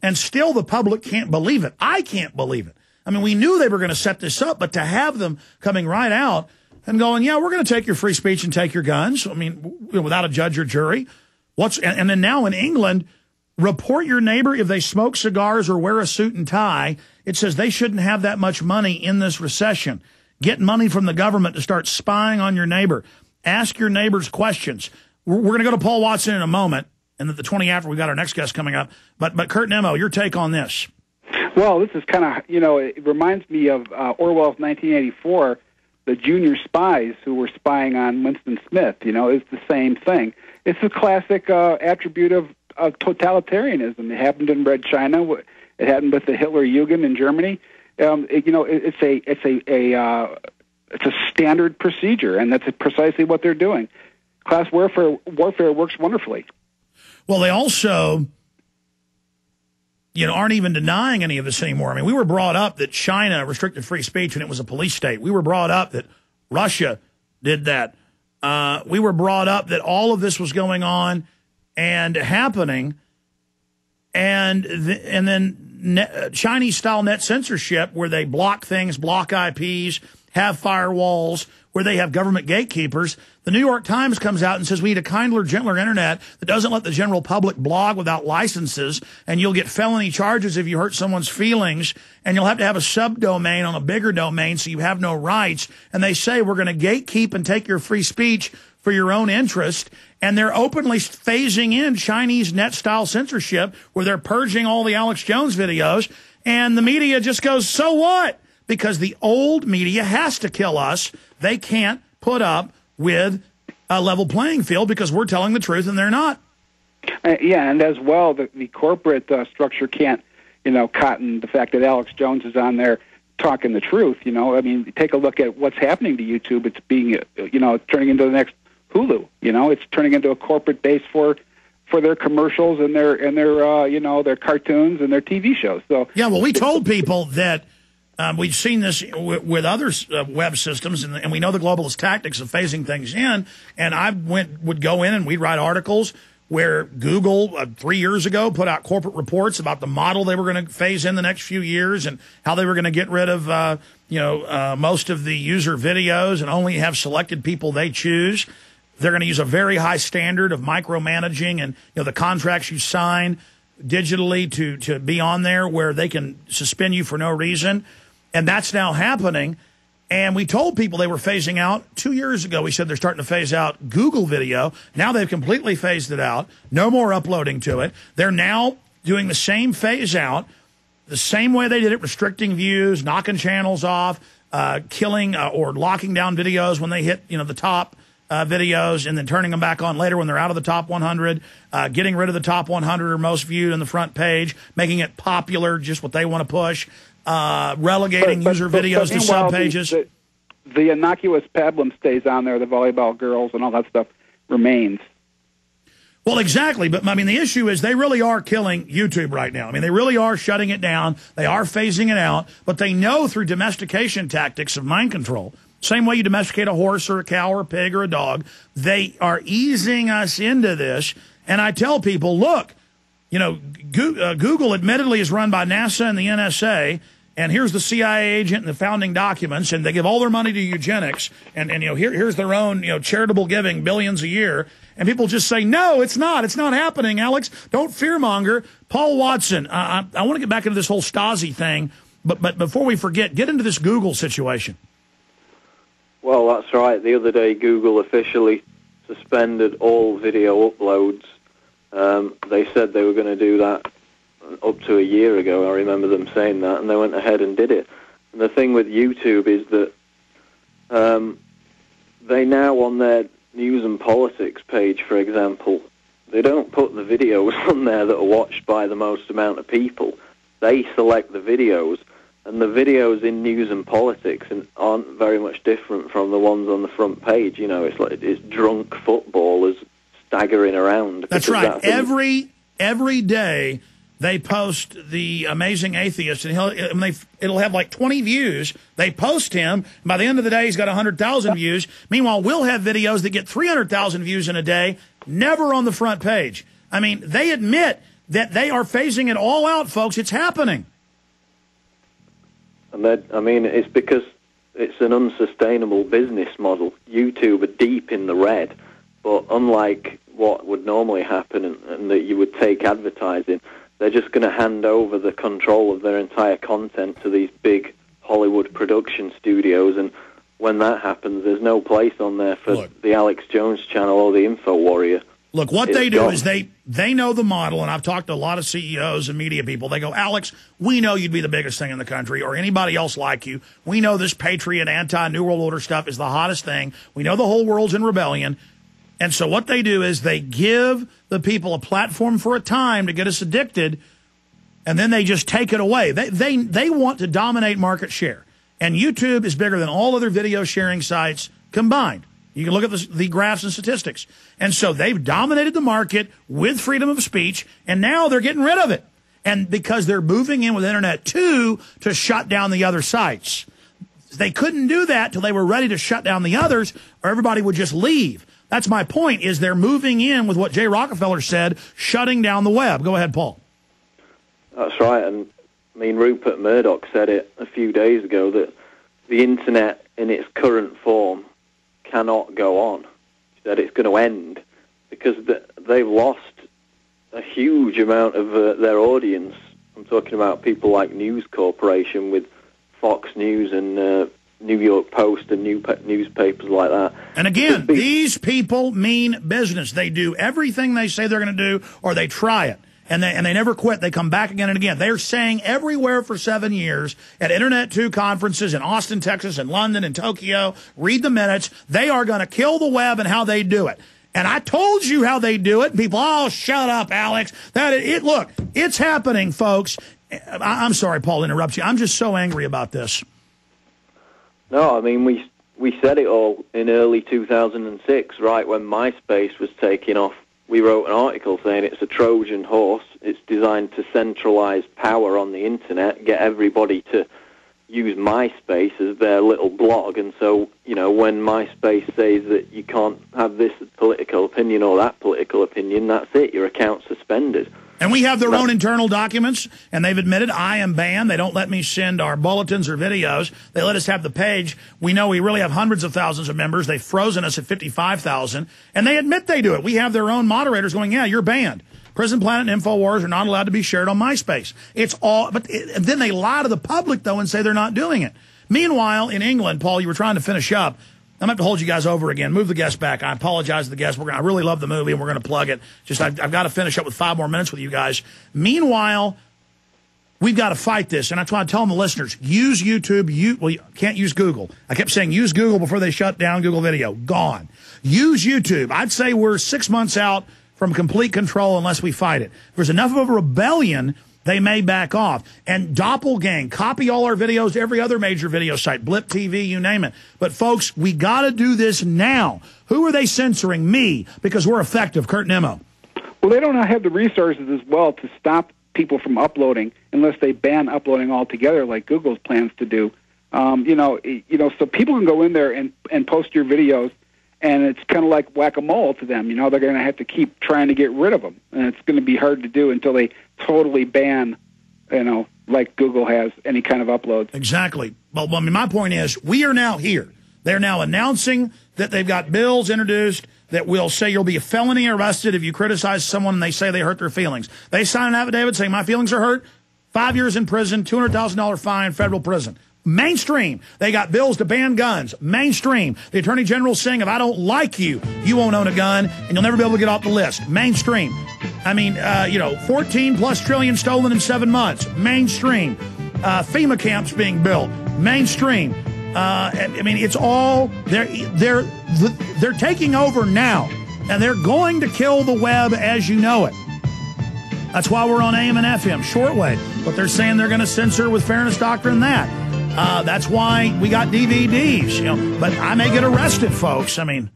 and still the public can't believe it. I can't believe it. I mean, we knew they were going to set this up, but to have them coming right out and going, yeah, we're going to take your free speech and take your guns, I mean, without a judge or jury. And then now in England, report your neighbor if they smoke cigars or wear a suit and tie. It says they shouldn't have that much money in this recession. Get money from the government to start spying on your neighbor. Ask your neighbors questions. We're going to go to Paul Watson in a moment, and at the 20 after, we've got our next guest coming up. But Kurt Nemo, your take on this. Well, this is kind of, it reminds me of Orwell's 1984, the junior spies who were spying on Winston Smith. It's the same thing. It's a classic attribute of totalitarianism. It happened in Red China. It happened with the Hitler Jugend in Germany. It's a standard procedure, and that's precisely what they're doing. Class warfare works wonderfully. Well, they also, aren't even denying any of this anymore. I mean, we were brought up that China restricted free speech when it was a police state. We were brought up that Russia did that. We were brought up that all of this was going on and happening, and then Chinese-style net censorship, where they block things, block IPs, have firewalls, where they have government gatekeepers. The New York Times comes out and says we need a kinder, gentler internet that doesn't let the general public blog without licenses, and you'll get felony charges if you hurt someone's feelings, and you'll have to have a subdomain on a bigger domain so you have no rights. And they say we're going to gatekeep and take your free speech for your own interest, and they're openly phasing in Chinese net-style censorship where they're purging all the Alex Jones videos, and the media just goes, so what? Because the old media has to kill us. They can't put up with a level playing field because we're telling the truth and they're not. Yeah, and as well, the corporate structure can't, cotton the fact that Alex Jones is on there talking the truth. I mean, take a look at what's happening to YouTube. It's being, turning into the next Hulu. It's turning into a corporate base for their commercials and their their cartoons and their TV shows. So yeah, well, we told people that. We've seen this with other web systems, and we know the globalist tactics of phasing things in. And I would go in and we'd write articles where Google 3 years ago put out corporate reports about the model they were going to phase in the next few years and how they were going to get rid of most of the user videos and only have selected people they choose. They're going to use a very high standard of micromanaging and the contracts you sign digitally to be on there where they can suspend you for no reason. And that's now happening. And we told people they were phasing out 2 years ago. We said they're starting to phase out Google video. Now they've completely phased it out. No more uploading to it. They're now doing the same phase out, the same way they did it, restricting views, knocking channels off, killing or locking down videos when they hit, the top videos, and then turning them back on later when they're out of the top 100, getting rid of the top 100 or most viewed on the front page, making it popular, just what they want to push. Relegating user videos to sub-pages. The innocuous pablum stays on there, the volleyball girls and all that stuff remains. Well, exactly. But, I mean, the issue is they really are killing YouTube right now. I mean, they really are shutting it down. They are phasing it out. But they know through domestication tactics of mind control, same way you domesticate a horse or a cow or a pig or a dog, they are easing us into this. And I tell people, look, Google admittedly is run by NASA and the NSA, and here's the CIA agent and the founding documents, and they give all their money to eugenics, and here's their own charitable giving, billions a year, and people just say, no, it's not happening, Alex. Don't fearmonger. Paul Watson, I want to get back into this whole Stasi thing, but before we forget, get into this Google situation. Well, that's right. The other day, Google officially suspended all video uploads. They said they were going to do that up to a year ago. I remember them saying that, and they went ahead and did it. And the thing with YouTube is that they now, on their news and politics page, for example, they don't put the videos on there that are watched by the most amount of people. They select the videos, and the videos in news and politics aren't very much different from the ones on the front page. It's drunk footballers staggering around. That's right. Every day they post the amazing atheist, and it'll have like 20 views. They post him, and by the end of the day, he's got 100,000 views. Meanwhile, we'll have videos that get 300,000 views in a day, never on the front page. I mean, they admit that they are phasing it all out, folks. It's happening. And that, I mean, it's because it's an unsustainable business model. YouTube are deep in the red, but unlike what would normally happen and that you would take advertising, they're just going to hand over the control of their entire content to these big Hollywood production studios, and when that happens, there's no place on there for the Alex Jones channel or the Info Warrior. Look, what they do is they know the model, and I've talked to a lot of CEOs and media people. They go, Alex, we know you'd be the biggest thing in the country or anybody else like you. We know this patriot, anti-New World Order stuff is the hottest thing. We know the whole world's in rebellion. And so what they do is they give the people a platform for a time to get us addicted, and then they just take it away. They want to dominate market share. And YouTube is bigger than all other video sharing sites combined. You can look at the graphs and statistics. And so they've dominated the market with freedom of speech, and now they're getting rid of it. And because they're moving in with Internet 2 to shut down the other sites. They couldn't do that till they were ready to shut down the others, or everybody would just leave. That's my point, is they're moving in with what Jay Rockefeller said, shutting down the web. Go ahead, Paul. That's right. And I mean, Rupert Murdoch said it a few days ago that the Internet in its current form cannot go on. He said it's going to end because they've lost a huge amount of their audience. I'm talking about people like News Corporation with Fox News and New York Post and newspapers like that. And again, these people mean business. They do everything they say they're going to do, or they try it. And they never quit. They come back again and again. They're saying everywhere for 7 years at Internet 2 conferences in Austin, Texas, and London and Tokyo, read the minutes, they are going to kill the web and how they do it. And I told you how they do it. People, oh, shut up, Alex. Look, it's happening, folks. I'm sorry, Paul, to interrupt you. I'm just so angry about this. No, I mean, we said it all in early 2006, right when MySpace was taking off. We wrote an article saying it's a Trojan horse. It's designed to centralize power on the Internet, get everybody to use MySpace as their little blog. And so, you know, when MySpace says that you can't have this political opinion or that political opinion, that's it. Your account's suspended. And we have their own internal documents, and they've admitted I am banned. They don't let me send our bulletins or videos. They let us have the page. We know we really have hundreds of thousands of members. They've frozen us at 55,000, and they admit they do it. We have their own moderators going, yeah, you're banned. Prison Planet and InfoWars are not allowed to be shared on MySpace. It's all, but then they lie to the public, though, and say they're not doing it. Meanwhile, in England, Paul, you were trying to finish up. I'm going to have to hold you guys over again. Move the guest back. I apologize to the guests. I really love the movie, and we're going to plug it. Just I've got to finish up with 5 more minutes with you guys. Meanwhile, we've got to fight this, and that's why I'm telling the listeners, use YouTube. You can't use Google. I kept saying use Google before they shut down Google Video. Gone. Use YouTube. I'd say we're 6 months out from complete control unless we fight it. If there's enough of a rebellion, they may back off. And Doppelgang, copy all our videos, every other major video site, Blip TV, you name it. But, folks, we got to do this now. Who are they censoring? Me, because we're effective. Kurt Nimmo. Well, they don't have the resources as well to stop people from uploading unless they ban uploading altogether like Google's plans to do. So people can go in there and post your videos, and it's kind of like whack-a-mole to them. You know, they're going to have to keep trying to get rid of them, and it's going to be hard to do until they totally ban, like Google has, any kind of uploads. Exactly. Well, I mean, my point is, we are now here. They're now announcing that they've got bills introduced that will say you'll be a felony arrested if you criticize someone and they say they hurt their feelings. They sign an affidavit saying my feelings are hurt, 5 years in prison, $200,000 fine, federal prison. Mainstream. They got bills to ban guns. Mainstream. The Attorney General saying if I don't like you, you won't own a gun and you'll never be able to get off the list. Mainstream. I mean, 14 plus trillion stolen in 7 months. Mainstream. FEMA camps being built. Mainstream. I mean, it's all they're taking over now, and they're going to kill the web as you know it. That's why we're on AM and FM, shortwave. But they're saying they're going to censor with fairness doctrine that. That's why we got DVDs, but I may get arrested, folks. I mean,